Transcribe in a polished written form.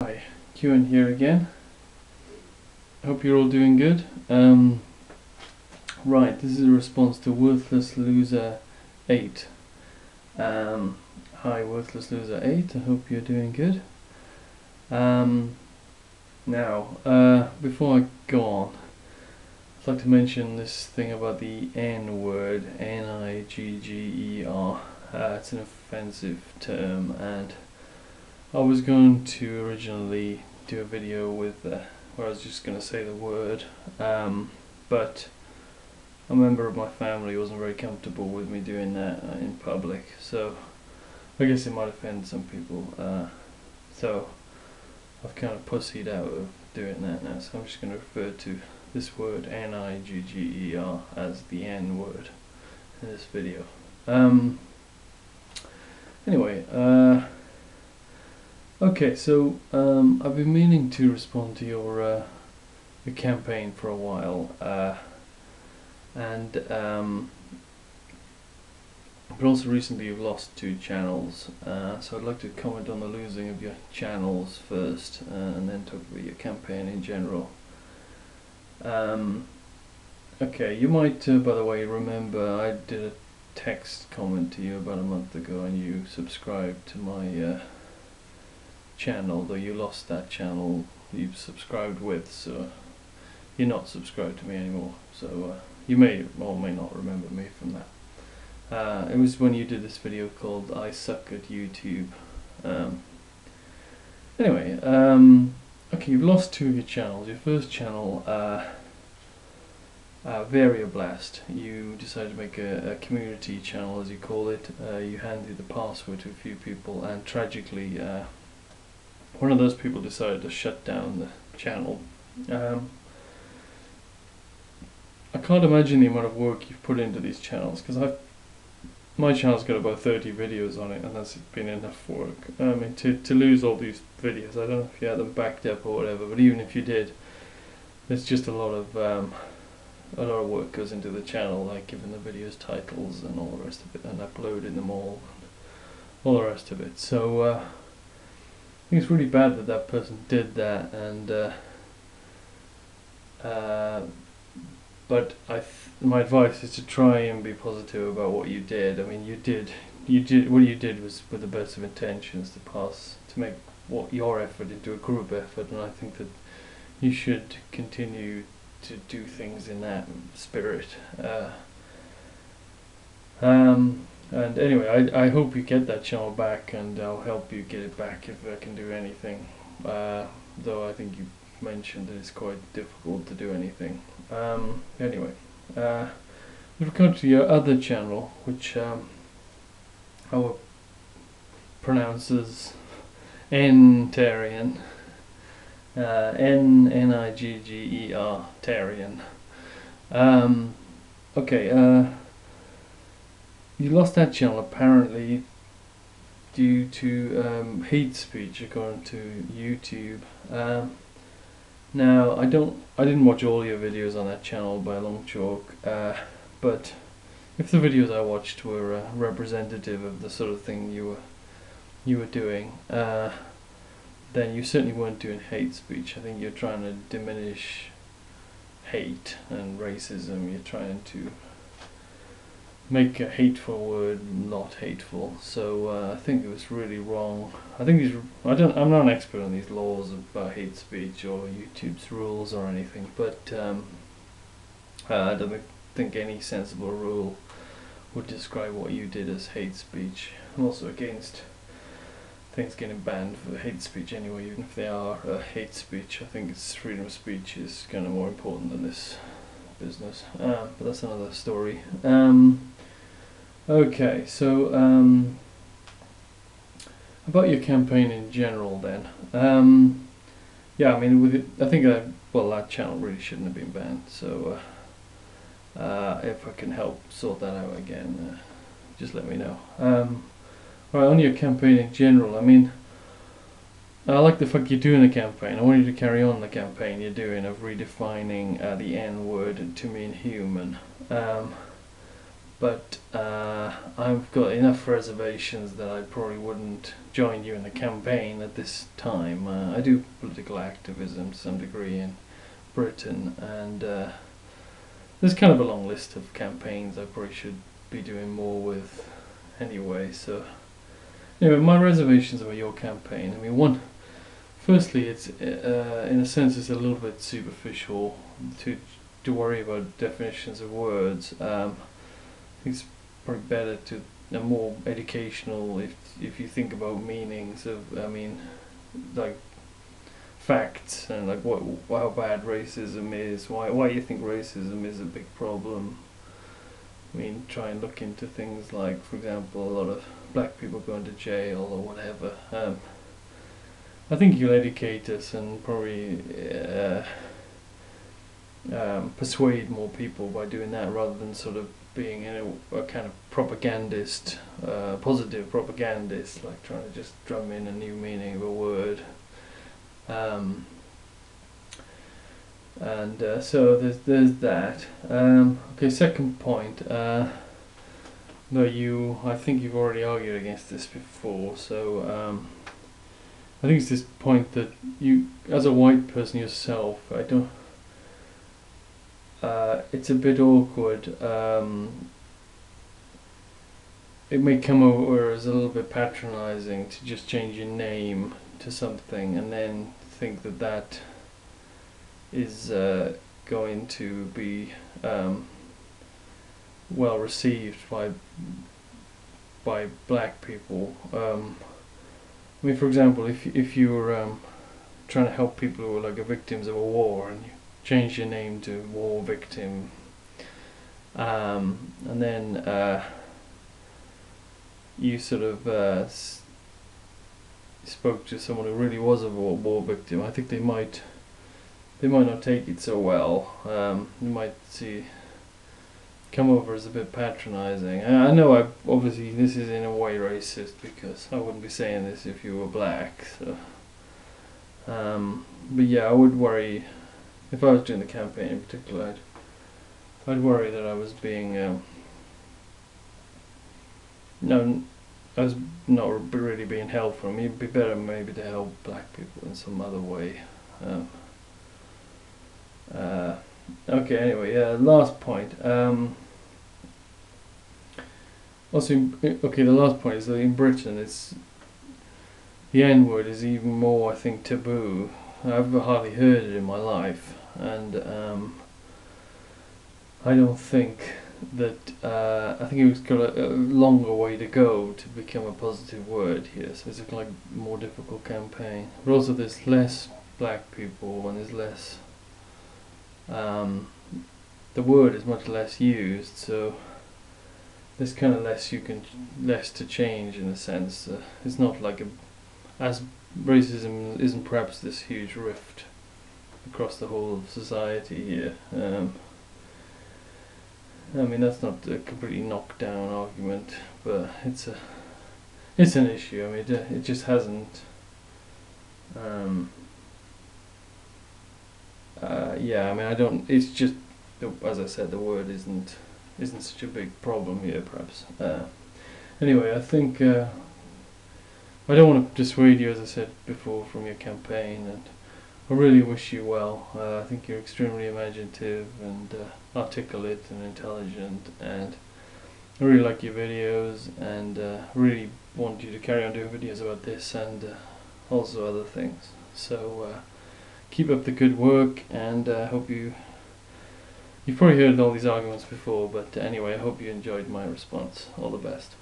Hi, Kieran here again. Hope you're all doing good. Right, this is a response to WorthlessLoser8. Hi, WorthlessLoser8. I hope you're doing good. Now, before I go on, I'd like to mention this thing about the N word, Nigger. It's an offensive term, and I was going to originally do a video with where I was just going to say the word, but a member of my family wasn't very comfortable with me doing that in public, so I guess it might offend some people, so I've kind of pussied out of doing that now, so I'm just going to refer to this word Nigger as the N word in this video. Anyway, okay, so I've been meaning to respond to your campaign for a while, but also recently you've lost 2 channels, so I'd like to comment on the losing of your channels first, and then talk about your campaign in general. Okay, you might, by the way, remember I did a text comment to you about a month ago, and you subscribed to my channel, though you lost that channel you've subscribed with, so you're not subscribed to me anymore, so you may or may not remember me from that. It was when you did this video called I Suck at YouTube. Anyway, okay, you've lost 2 of your channels. Your first channel, Varioblast, you decided to make a community channel, as you call it. You handed the password to a few people, and tragically one of those people decided to shut down the channel. I can't imagine the amount of work you've put into these channels, because my channel's got about 30 videos on it, and that's been enough work. I mean, to lose all these videos, I don't know if you had them backed up or whatever, but even if you did, there's just a lot of work goes into the channel, like giving the videos titles and all the rest of it, and uploading them all the rest of it. So I think it's really bad that that person did that, and but my advice is to try and be positive about what you did. I mean, what you did was with the best of intentions to make what your effort into a group effort, and I think that you should continue to do things in that spirit. And anyway, I hope you get that channel back, and I'll help you get it back if I can do anything, though I think you mentioned that it's quite difficult to do anything. Anyway, with regard to your other channel, which I will pronounce as N-Tarian, Nigger Tarian. Okay, you lost that channel apparently due to hate speech, according to YouTube. Now, I didn't watch all your videos on that channel by a long chalk, but if the videos I watched were representative of the sort of thing you were doing, then you certainly weren't doing hate speech. I think you're trying to diminish hate and racism. You're trying to make a hateful word not hateful. So I think it was really wrong. I think I'm not an expert on these laws about hate speech or YouTube's rules or anything, but I don't think any sensible rule would describe what you did as hate speech. I'm also against things getting banned for hate speech anyway, even if they are hate speech. I think it's freedom of speech is kind of more important than this business, but that's another story. Okay, so about your campaign in general then. Yeah, I mean, I think that channel really shouldn't have been banned, so if I can help sort that out again, just let me know. Right, on your campaign in general, I mean, I like the fact you're doing a campaign. I want you to carry on the campaign you're doing of redefining the N word to mean human. but I've got enough reservations that I probably wouldn't join you in the campaign at this time. I do political activism to some degree in Britain, and there's kind of a long list of campaigns I probably should be doing more with anyway. So anyway, my reservations about your campaign. I mean, firstly, it's in a sense it's a little bit superficial to worry about definitions of words. I think it's probably better to more educational if you think about meanings of, I mean, like facts and like how bad racism is, why you think racism is a big problem. I mean, try and look into things like, for example, a lot of black people going to jail or whatever. I think you'll educate us and probably persuade more people by doing that, rather than sort of being a kind of propagandist, positive propagandist, like trying to just drum in a new meaning of a word. So there's that. Okay, second point. No, I think you've already argued against this before. So I think it's this point that you, as a white person yourself, I don't. It's a bit awkward. It may come over as a little bit patronizing to just change your name to something and then think that that is going to be well received by black people. I mean, for example, if you were trying to help people who were like victims of a war, and you change your name to war victim, and then you sort of spoke to someone who really was a war victim, I think they might not take it so well. You might come over as a bit patronizing. I know obviously this is in a way racist, because I wouldn't be saying this if you were black. So, but yeah, I would worry if I was doing the campaign in particular. I'd worry that I was being no, I was not really being helpful. I mean, it'd be better maybe to help black people in some other way. Okay, anyway, last point. Also, okay, the last point is that in Britain, the N-word is even more, I think, taboo. I've hardly heard it in my life, and I don't think that I think it's got a longer way to go to become a positive word here. So it's a more difficult campaign. But also, there's less black people, and there's less. The word is much less used, so there's kind of less to change in a sense. It's not like as racism isn't perhaps this huge rift across the whole of society here. I mean, that's not a completely knocked down argument, but it's an issue. I mean, it just hasn't. Yeah, I mean, I don't. It's just, as I said, the word isn't such a big problem here, perhaps. Anyway, I think I don't want to dissuade you, as I said before, from your campaign, and I really wish you well. I think you're extremely imaginative and articulate and intelligent, and I really like your videos, and really want you to carry on doing videos about this and also other things. So keep up the good work, and hope you've probably heard all these arguments before, but anyway, I hope you enjoyed my response. All the best.